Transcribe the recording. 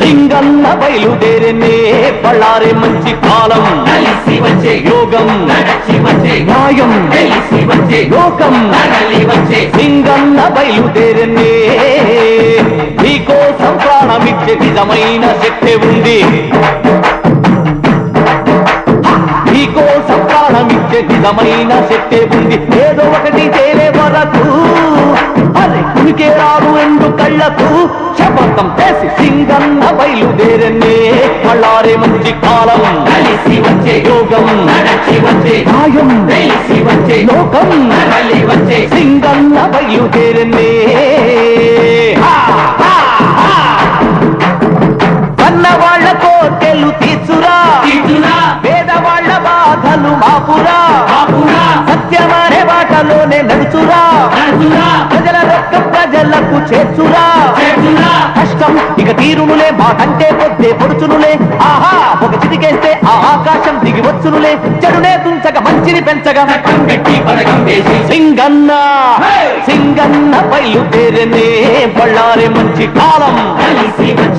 సింగన్న బయలుదేరనే బళ్ళారే మంచి కాలం కలిసి వచ్చే యోగం నడచి వచ్చే న్యాయం తెలిసి వచ్చే లోకం తరలి వచ్చే సింగన్న బయలుదేరనే నీకోసం ప్రాణమిచ్చే నిజమైన శక్తి ఉంది నీకోసం ప్రాణమిచ్చే నిజమైన శక్తి ఉంది ఏదో ఒకటి తేలే వరకు అరే కునికే రాదు ఎందు కళ్ళకు శపథం చేసి సింగన్న బయలుదేరనే బళ్ళారే మంచి కాలం కలిసి వచ్చే యోగం నడచి వచ్చే న్యాయం తెలిసి వచ్చే లోకం తరలి వచ్చే సింగన్న బయలుదేరనే కన్నవాళ్ల కోర్కెలు తీర్చురా తీర్చురా పేదవాళ్ల బాధలు మాపురా బాపురా సత్యమనే బాటలోనే నడుచురా నడుచురా ప్రజల రొక్క ప్రజలకు చేర్చురా చేర్చురా కష్టం ఇక తీరునులే మాటంటే పొద్దే పొడుచునులే ఆహా ఒక చిటికేస్తే ఆ ఆకాశం దిగి వచ్చునులే చెడునే తుంచక మంచిని పెంచగా చట్టం పెట్టి పథకం వేసి సింగన్న హే! సింగన్న బయలుదేరనే బళ్ళారే మంచి కాలం కలిసి వచ్చే